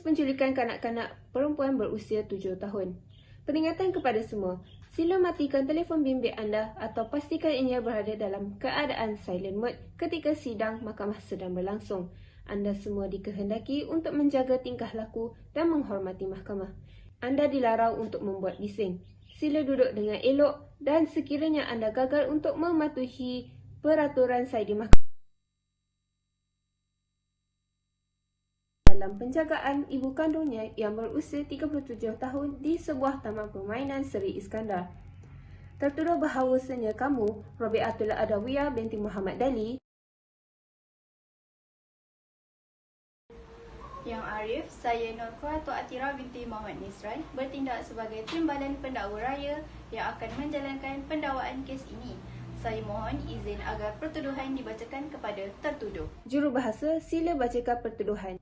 kes penculikan kanak-kanak perempuan berusia 7 tahun. Peringatan kepada semua, sila matikan telefon bimbit anda atau pastikan ia berada dalam keadaan silent mode ketika sidang mahkamah sedang berlangsung. Anda semua dikehendaki untuk menjaga tingkah laku dan menghormati mahkamah. Anda dilarang untuk membuat bising. Sila duduk dengan elok dan sekiranya anda gagal untuk mematuhi peraturan saya di mahkamah dalam penjagaan ibu kandungnya yang berusia 37 tahun di sebuah taman permainan Seri Iskandar. Tertuduh bahawasanya kamu, Robiatul Adawiyah binti Muhammad Dali, Yang Arif, saya Nur Quratul Atira binti Muhammad Nisran bertindak sebagai timbalan pendakwa raya yang akan menjalankan pendakwaan kes ini. Saya mohon izin agar pertuduhan dibacakan kepada tertuduh. Jurubahasa, sila bacakan pertuduhan.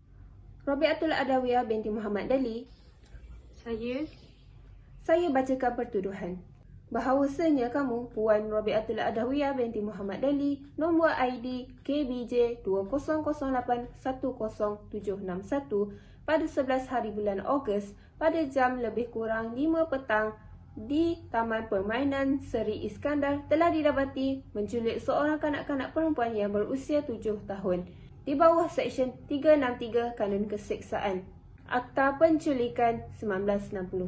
Robiatul Adawiyah binti Muhammad Dali. Saya bacakan pertuduhan. Bahawasanya kamu, Puan Robiatul Adawiyah binti Muhammad Dali, nombor ID KBJ 2008-10761 pada 11 hari bulan Ogos pada jam lebih kurang 5 petang di Taman Permainan Seri Iskandar telah didapati menculik seorang kanak-kanak perempuan yang berusia 7 tahun di bawah Seksyen 363 Kanun Keseksaan Akta Penculikan 1961.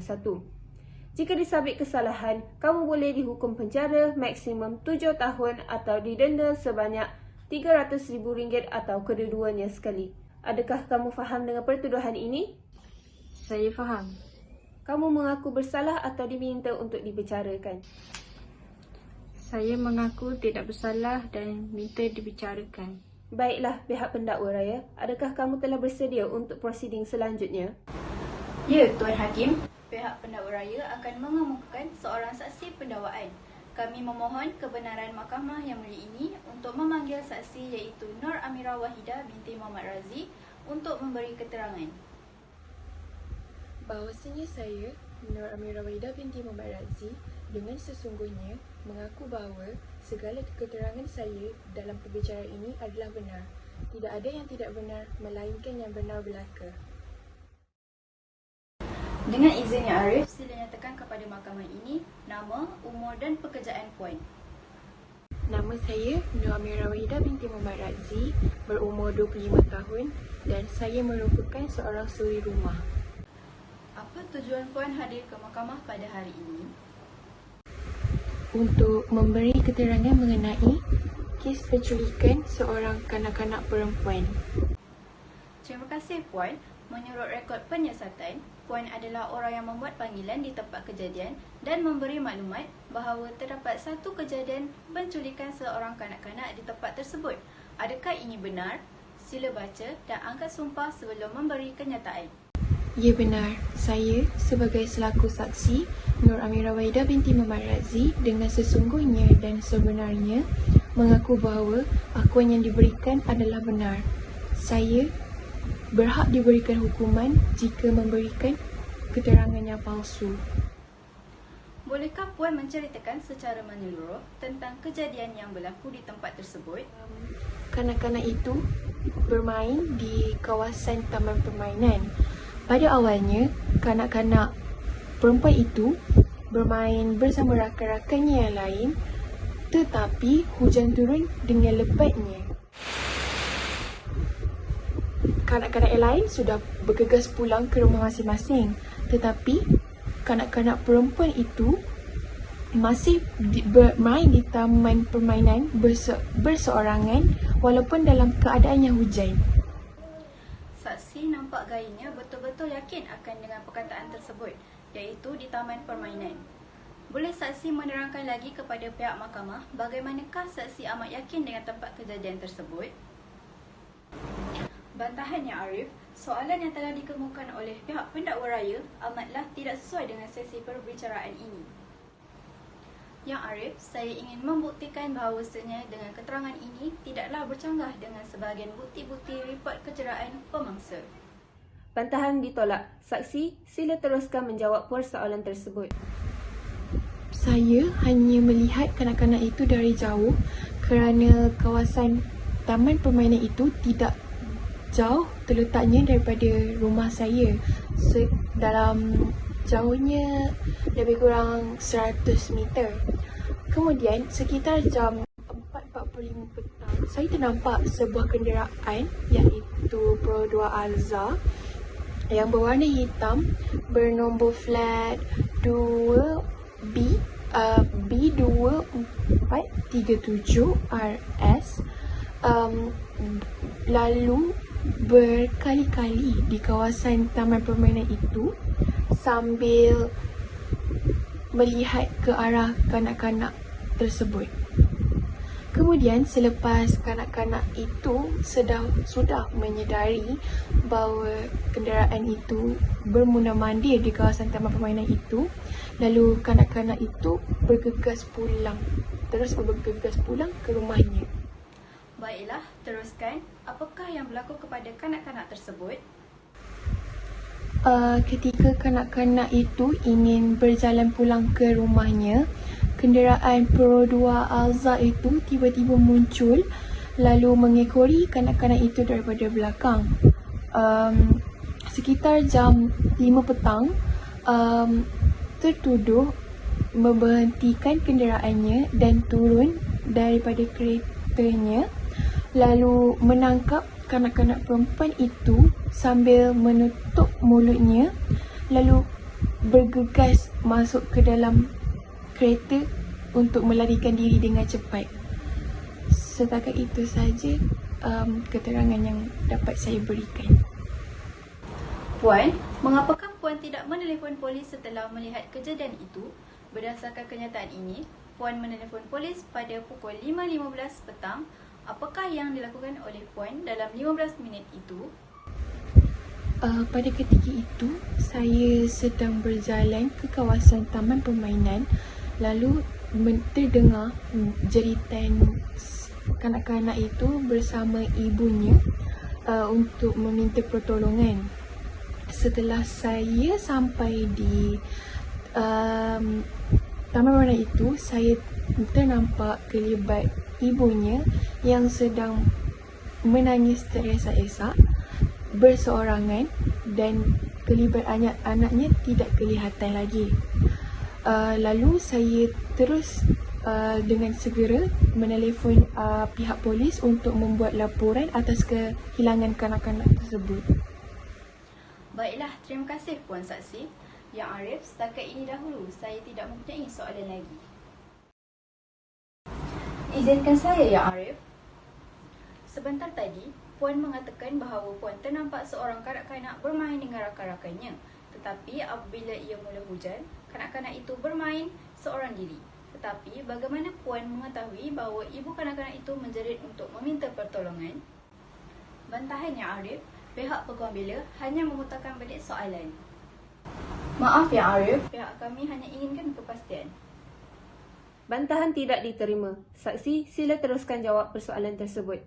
Jika disabit kesalahan, kamu boleh dihukum penjara maksimum 7 tahun atau didenda sebanyak RM300,000 atau kedua-duanya sekali. Adakah kamu faham dengan pertuduhan ini? Saya faham. Kamu mengaku bersalah atau diminta untuk dibicarakan? Saya mengaku tidak bersalah dan minta dibicarakan. Baiklah, pihak pendakwa raya, adakah kamu telah bersedia untuk prosiding selanjutnya? Ya, Tuan Hakim. Pihak pendakwa raya akan mengemukakan seorang saksi pendakwaan. Kami memohon kebenaran mahkamah yang mulia ini untuk memanggil saksi iaitu Nur Amirah Wahidah binti Muhammad Razi untuk memberi keterangan. Bahawasanya saya, Nur Amirah Wahidah binti Muhammad Razi, dengan sesungguhnya mengaku bahawa segala keterangan saya dalam perbicaraan ini adalah benar. Tidak ada yang tidak benar, melainkan yang benar belaka. Dengan izin Yang Arif, sila nyatakan kepada mahkamah ini nama, umur dan pekerjaan Puan. Nama saya Nur Amirah Wahidah binti Muhammad Razi, berumur 25 tahun dan saya merupakan seorang suri rumah. Apa tujuan Puan hadir ke mahkamah pada hari ini? Untuk memberi keterangan mengenai kes penculikan seorang kanak-kanak perempuan. Terima kasih Puan. Menurut rekod penyiasatan, Puan adalah orang yang membuat panggilan di tempat kejadian dan memberi maklumat bahawa terdapat satu kejadian penculikan seorang kanak-kanak di tempat tersebut. Adakah ini benar? Sila baca dan angkat sumpah sebelum memberi kenyataan. Ya benar, saya sebagai selaku saksi Nur Amirah Wahidah binti Muhammad Razi dengan sesungguhnya dan sebenarnya mengaku bahawa akuan yang diberikan adalah benar. Saya berhak diberikan hukuman jika memberikan keterangan yang palsu. Bolehkah Puan menceritakan secara menyeluruh tentang kejadian yang berlaku di tempat tersebut? Kanak-kanak itu bermain di kawasan taman permainan. Pada awalnya, kanak-kanak perempuan itu bermain bersama rakan-rakannya yang lain, tetapi hujan turun dengan lebatnya. Kanak-kanak yang lain sudah bergegas pulang ke rumah masing-masing, tetapi kanak-kanak perempuan itu masih bermain di taman permainan berseorangan walaupun dalam keadaan yang hujan. Saksi nampak gayanya betul-betul yakin akan dengan perkataan tersebut, iaitu di taman permainan. Boleh saksi menerangkan lagi kepada pihak mahkamah bagaimanakah saksi amat yakin dengan tempat kejadian tersebut? Bantahan Yang Arif, soalan yang telah dikemukakan oleh pihak pendakwa raya amatlah tidak sesuai dengan sesi perbicaraan ini. Yang Arif, saya ingin membuktikan bahawasanya dengan keterangan ini tidaklah bercanggah dengan sebahagian bukti-bukti report kecederaan pemangsa. Bantahan ditolak. Saksi, sila teruskan menjawab persoalan tersebut. Saya hanya melihat kanak-kanak itu dari jauh kerana kawasan taman permainan itu tidak jauh terletaknya daripada rumah saya. Dalam jauhnya lebih kurang 100 meter. Kemudian sekitar jam 4.45 petang, saya ternampak sebuah kenderaan iaitu Pro 2 Alza yang berwarna hitam bernombor flat 2B B2437RS lalu berkali-kali di kawasan taman permainan itu sambil melihat ke arah kanak-kanak tersebut. Kemudian selepas kanak-kanak itu sudah menyedari bahawa kenderaan itu bermundar-mandir di kawasan taman permainan itu, lalu kanak-kanak itu bergegas pulang ke rumahnya. Baiklah, teruskan. Apakah yang berlaku kepada kanak-kanak tersebut? Ketika kanak-kanak itu ingin berjalan pulang ke rumahnya, kenderaan Pro 2 Alza itu tiba-tiba muncul lalu mengekori kanak-kanak itu daripada belakang. Sekitar jam 5 petang, tertuduh memberhentikan kenderaannya dan turun daripada keretanya lalu menangkap kanak-kanak perempuan itu sambil menutup mulutnya lalu bergegas masuk ke dalam kereta untuk melarikan diri dengan cepat. Setakat itu sahaja keterangan yang dapat saya berikan. Puan, mengapakah Puan tidak menelefon polis setelah melihat kejadian itu? Berdasarkan kenyataan ini, Puan menelefon polis pada pukul 5.15 petang. Apakah yang dilakukan oleh Puan dalam 15 minit itu? Pada ketika itu, saya sedang berjalan ke kawasan taman permainan lalu terdengar jeritan kanak-kanak itu bersama ibunya untuk meminta pertolongan. Setelah saya sampai di taman permainan itu, saya ternampak kelibat ibunya yang sedang menangis terisak-isak berseorangan dan kelibat anaknya tidak kelihatan lagi. Lalu saya terus dengan segera menelefon pihak polis untuk membuat laporan atas kehilangan kanak-kanak tersebut. Baiklah, terima kasih Puan Saksi. Yang Arif, setakat ini dahulu saya tidak mempunyai soalan lagi. Izinkan saya, Yang Arif. Sebentar tadi, Puan mengatakan bahawa Puan ternampak seorang kanak-kanak bermain dengan rakan-rakannya. Tetapi apabila ia mula hujan, kanak-kanak itu bermain seorang diri. Tetapi bagaimana Puan mengetahui bahawa ibu kanak-kanak itu menjerit untuk meminta pertolongan? Bantahan Yang Arif, pihak peguam bela hanya memutarkan balik soalan. Maaf Yang Arif, pihak kami hanya inginkan kepastian. Bantahan tidak diterima. Saksi, sila teruskan jawab persoalan tersebut.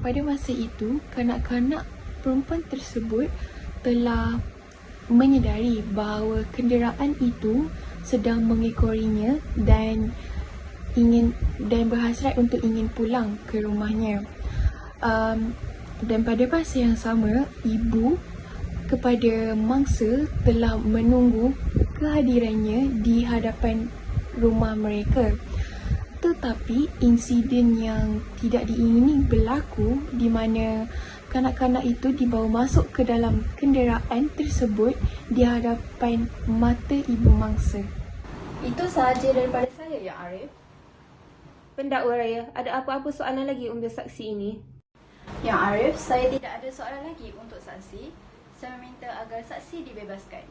Pada masa itu, kanak-kanak perempuan tersebut telah menyedari bahawa kenderaan itu sedang mengekorinya dan berhasrat untuk ingin pulang ke rumahnya. Dan pada masa yang sama, ibu kepada mangsa telah menunggu kehadirannya di hadapan rumah mereka. Tetapi insiden yang tidak diingini berlaku di mana kanak-kanak itu dibawa masuk ke dalam kenderaan tersebut di hadapan mata ibu mangsa. Itu sahaja daripada saya, Yang Arif. Pendakwa raya, ada apa-apa soalan lagi untuk saksi ini? Yang Arif, saya tidak ada soalan lagi untuk saksi. Saya meminta agar saksi dibebaskan.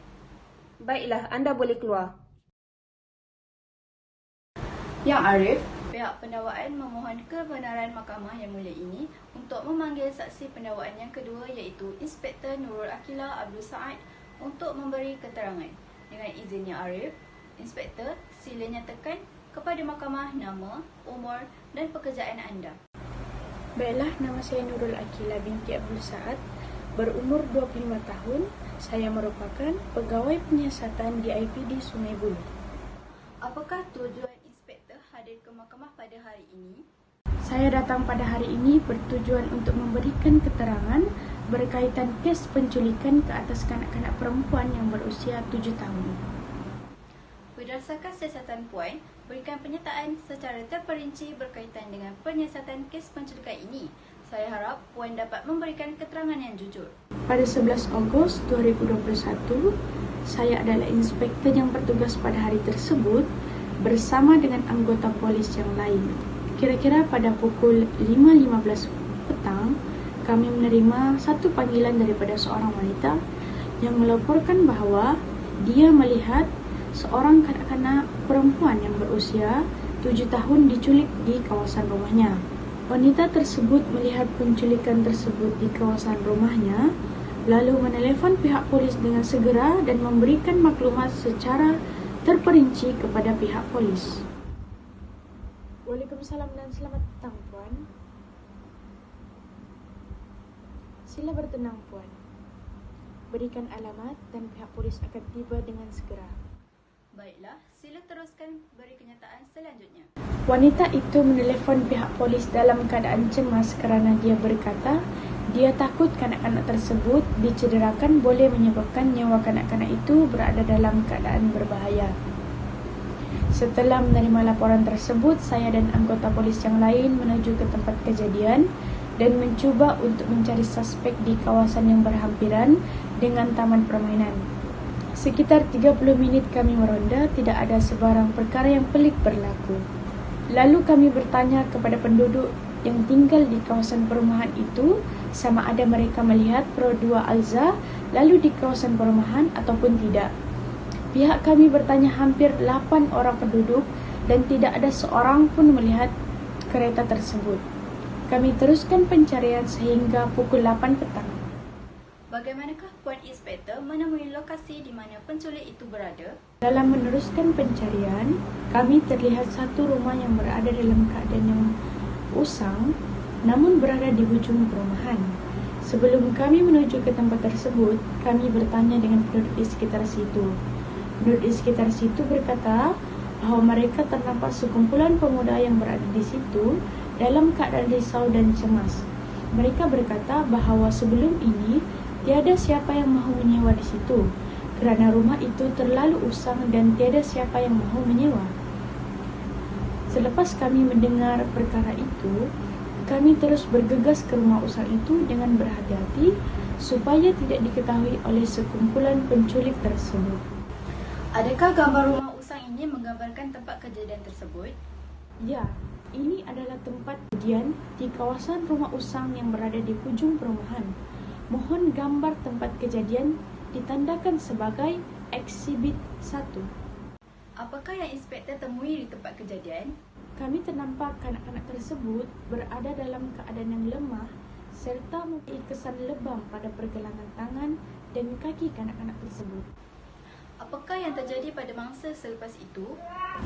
Baiklah, anda boleh keluar. Yang Arif, pihak pendakwaan memohon kebenaran mahkamah yang mulia ini untuk memanggil saksi pendakwaan yang kedua iaitu Inspektor Nurul Akila Abdul Saad untuk memberi keterangan. Dengan izin Yang Arif, Inspektor sila nyatakan kepada mahkamah nama, umur dan pekerjaan anda. Baiklah, nama saya Nurul Akila binti Abdul Saad, berumur 25 tahun. Saya merupakan pegawai penyiasatan di IPD Sungai Buloh. Apakah tujuan Inspektor hadir ke mahkamah pada hari ini? Saya datang pada hari ini bertujuan untuk memberikan keterangan berkaitan kes penculikan ke atas kanak-kanak perempuan yang berusia 7 tahun. Berdasarkan siasatan Puan, berikan pernyataan secara terperinci berkaitan dengan penyiasatan kes penculikan ini. Saya harap Puan dapat memberikan keterangan yang jujur. Pada 11 Ogos 2021, saya adalah inspektor yang bertugas pada hari tersebut bersama dengan anggota polis yang lain. Kira-kira pada pukul 5.15 petang, kami menerima satu panggilan daripada seorang wanita yang melaporkan bahawa dia melihat seorang kanak-kanak perempuan yang berusia 7 tahun diculik di kawasan rumahnya. Wanita tersebut melihat penculikan tersebut di kawasan rumahnya, lalu menelefon pihak polis dengan segera dan memberikan maklumat secara terperinci kepada pihak polis. Waalaikumsalam dan selamat petang, Puan. Sila bertenang, Puan. Berikan alamat dan pihak polis akan tiba dengan segera. Baiklah, sila teruskan beri kenyataan selanjutnya. Wanita itu menelefon pihak polis dalam keadaan cemas kerana dia berkata dia takut kanak-kanak tersebut dicederakan boleh menyebabkan nyawa kanak-kanak itu berada dalam keadaan berbahaya. Setelah menerima laporan tersebut, saya dan anggota polis yang lain menuju ke tempat kejadian dan mencuba untuk mencari suspek di kawasan yang berhampiran dengan taman permainan. Sekitar 30 minit kami meronda, tidak ada sebarang perkara yang pelik berlaku. Lalu kami bertanya kepada penduduk yang tinggal di kawasan perumahan itu sama ada mereka melihat Pro 2 Alza lalu di kawasan perumahan ataupun tidak. Pihak kami bertanya hampir 8 orang penduduk dan tidak ada seorang pun melihat kereta tersebut. Kami teruskan pencarian sehingga pukul 8 petang. Bagaimanakah Puan Inspektor menemui lokasi di mana penculik itu berada? Dalam meneruskan pencarian, kami terlihat satu rumah yang berada dalam keadaan yang usang namun berada di hujung perumahan. Sebelum kami menuju ke tempat tersebut, kami bertanya dengan penduduk di sekitar situ. Penduduk di sekitar situ berkata bahawa mereka ternampak sekumpulan pemuda yang berada di situ dalam keadaan risau dan cemas. Mereka berkata bahawa sebelum ini tiada siapa yang mahu menyewa di situ kerana rumah itu terlalu usang dan tiada siapa yang mahu menyewa. Selepas kami mendengar perkara itu, kami terus bergegas ke rumah usang itu dengan berhati-hati supaya tidak diketahui oleh sekumpulan penculik tersebut. Adakah gambar rumah usang ini menggambarkan tempat kejadian tersebut? Ya, ini adalah tempat kejadian di kawasan rumah usang yang berada di hujung perumahan. Mohon gambar tempat kejadian ditandakan sebagai Eksibit 1. Apakah yang inspektor temui di tempat kejadian? Kami ternampak kanak-kanak tersebut berada dalam keadaan yang lemah serta mempunyai kesan lebam pada pergelangan tangan dan kaki kanak-kanak tersebut. Apakah yang terjadi pada mangsa selepas itu?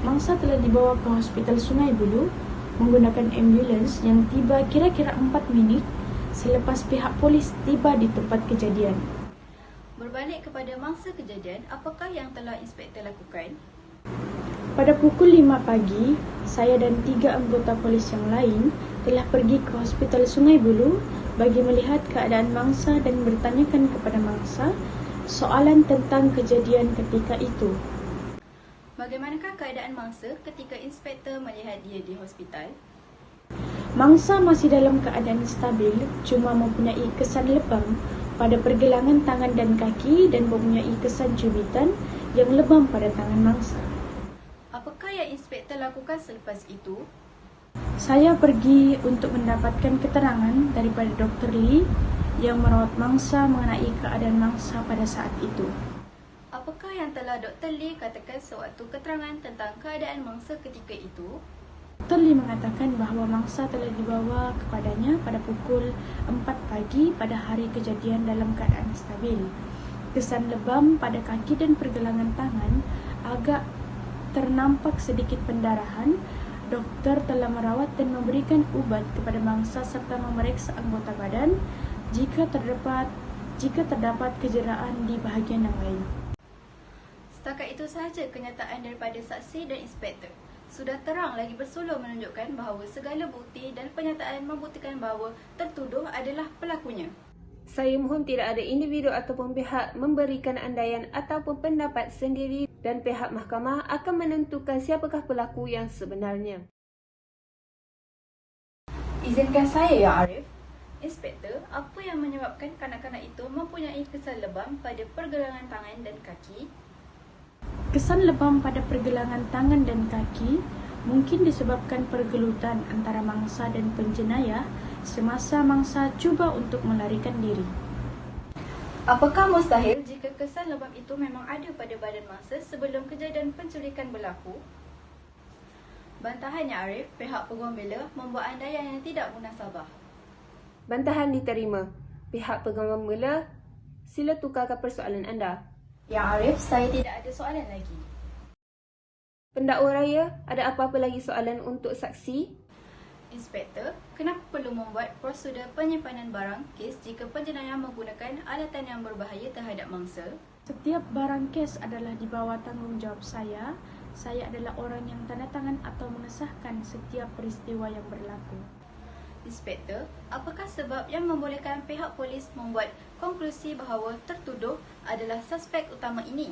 Mangsa telah dibawa ke Hospital Sungai Buloh menggunakan ambulans yang tiba kira-kira 4 minit selepas pihak polis tiba di tempat kejadian. Berbalik kepada mangsa kejadian, apakah yang telah inspektor lakukan? Pada pukul 5 pagi, saya dan 3 anggota polis yang lain telah pergi ke Hospital Sungai Buloh bagi melihat keadaan mangsa dan bertanyakan kepada mangsa soalan tentang kejadian ketika itu. Bagaimanakah keadaan mangsa ketika inspektor melihat dia di hospital? Mangsa masih dalam keadaan stabil, cuma mempunyai kesan lebam pada pergelangan tangan dan kaki dan mempunyai kesan cubitan yang lebam pada tangan mangsa. Apakah yang inspektor lakukan selepas itu? Saya pergi untuk mendapatkan keterangan daripada Dr. Lee yang merawat mangsa mengenai keadaan mangsa pada saat itu. Apakah yang telah Dr. Lee katakan sewaktu keterangan tentang keadaan mangsa ketika itu? Dr. Lee mengatakan bahawa mangsa telah dibawa kepadanya pada pukul 4 pagi pada hari kejadian dalam keadaan stabil. Kesan lebam pada kaki dan pergelangan tangan agak ternampak sedikit pendarahan. Doktor telah merawat dan memberikan ubat kepada mangsa serta memeriksa anggota badan jika terdapat kejeraan di bahagian yang lain. Setakat itu sahaja kenyataan daripada saksi dan inspektor. sudah terang lagi bersulur menunjukkan bahawa segala bukti dan penyataan membuktikan bahawa tertuduh adalah pelakunya. Saya mohon tidak ada individu ataupun pihak memberikan andaian ataupun pendapat sendiri dan pihak mahkamah akan menentukan siapakah pelaku yang sebenarnya. Izinkan saya, Ya Arif. Inspektor, apa yang menyebabkan kanak-kanak itu mempunyai kesan lebam pada pergelangan tangan dan kaki? Kesan lebam pada pergelangan tangan dan kaki mungkin disebabkan pergelutan antara mangsa dan penjenayah semasa mangsa cuba untuk melarikan diri. Apakah mustahil jika kesan lebam itu memang ada pada badan mangsa sebelum kejadian penculikan berlaku? Bantahannya Arif, pihak peguam bela membuat andaian yang tidak munasabah. Bantahan diterima. Pihak peguam bela, sila tukarkan persoalan anda. Ya Arif, saya tidak ada soalan lagi. Pendakwa raya, ada apa-apa lagi soalan untuk saksi? Inspektor, kenapa perlu membuat prosedur penyimpanan barang kes jika penjenayah menggunakan alatan yang berbahaya terhadap mangsa? Setiap barang kes adalah di bawah tanggungjawab saya. Saya adalah orang yang tanda tangan atau mengesahkan setiap peristiwa yang berlaku. Inspektor, apakah sebab yang membolehkan pihak polis membuat konklusi bahawa tertuduh adalah suspek utama ini?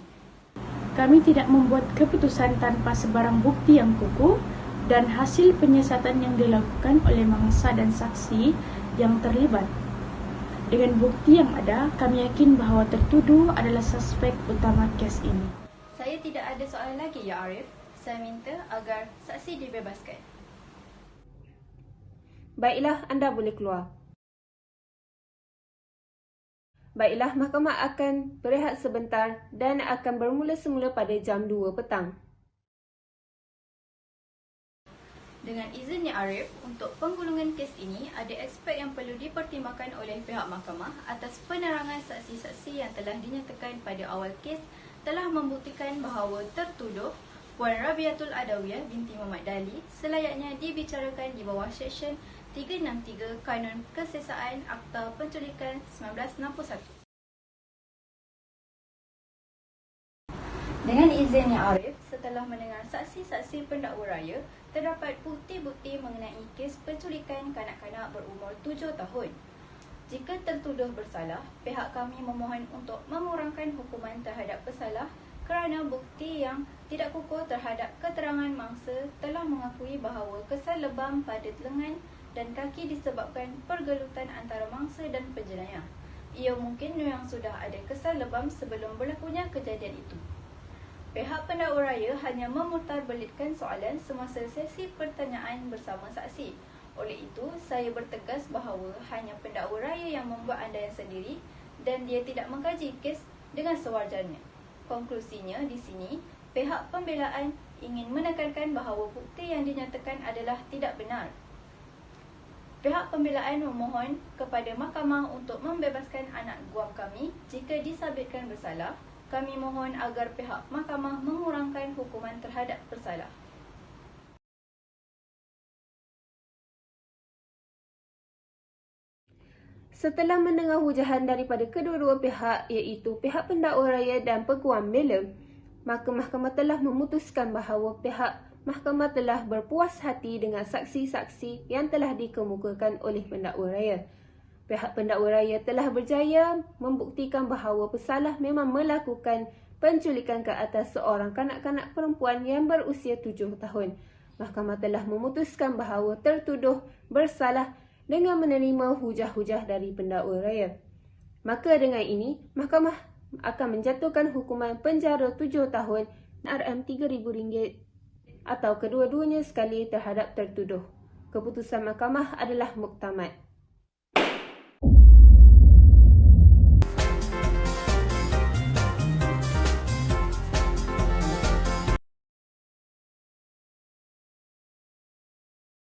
Kami tidak membuat keputusan tanpa sebarang bukti yang kukuh dan hasil penyiasatan yang dilakukan oleh mangsa dan saksi yang terlibat. Dengan bukti yang ada, kami yakin bahawa tertuduh adalah suspek utama kes ini. Saya tidak ada soalan lagi, Ya Arif. Saya minta agar saksi dibebaskan. Baiklah, anda boleh keluar. Baiklah, mahkamah akan berehat sebentar dan akan bermula semula pada jam 2 petang. Dengan izinnya Arif, untuk penggulungan kes ini ada aspek yang perlu dipertimbangkan oleh pihak mahkamah atas penerangan saksi-saksi yang telah dinyatakan pada awal kes telah membuktikan bahawa tertuduh Puan Rabiatul Adawiyah binti Muhammad Dali selayaknya dibicarakan di bawah Seksyen 363 Kanun Kesesaan Akta Penculikan 1961. Dengan izinnya Arif, setelah mendengar saksi-saksi pendakwa raya, terdapat bukti-bukti mengenai kes penculikan kanak-kanak berumur 7 tahun. Jika tertuduh bersalah, pihak kami memohon untuk memurangkan hukuman terhadap pesalah kerana bukti yang tidak kukuh terhadap keterangan mangsa telah mengakui bahawa kesan lebam pada lengan dan kaki disebabkan pergelutan antara mangsa dan penjenayah. Ia mungkin yang sudah ada kesan lebam sebelum berlakunya kejadian itu. Pihak pendakwa raya hanya memutarbelitkan soalan semasa sesi pertanyaan bersama saksi. Oleh itu, saya bertegas bahawa hanya pendakwa raya yang membuat andaian sendiri dan dia tidak mengkaji kes dengan sewajarnya. Konklusinya di sini, pihak pembelaan ingin menekankan bahawa bukti yang dinyatakan adalah tidak benar. Pihak pembelaan memohon kepada mahkamah untuk membebaskan anak guam kami jika disabitkan bersalah. Kami mohon agar pihak mahkamah mengurangkan hukuman terhadap bersalah. Setelah mendengar hujahan daripada kedua-dua pihak iaitu pihak pendakwa raya dan peguam bela, maka mahkamah telah memutuskan bahawa pihak mahkamah telah berpuas hati dengan saksi-saksi yang telah dikemukakan oleh pendakwa raya. Pihak pendakwa raya telah berjaya membuktikan bahawa pesalah memang melakukan penculikan ke atas seorang kanak-kanak perempuan yang berusia 7 tahun. Mahkamah telah memutuskan bahawa tertuduh bersalah dengan menerima hujah-hujah dari pendakwa raya. Maka dengan ini, mahkamah akan menjatuhkan hukuman penjara 7 tahun RM3,000 atau kedua-duanya sekali terhadap tertuduh. Keputusan mahkamah adalah muktamad.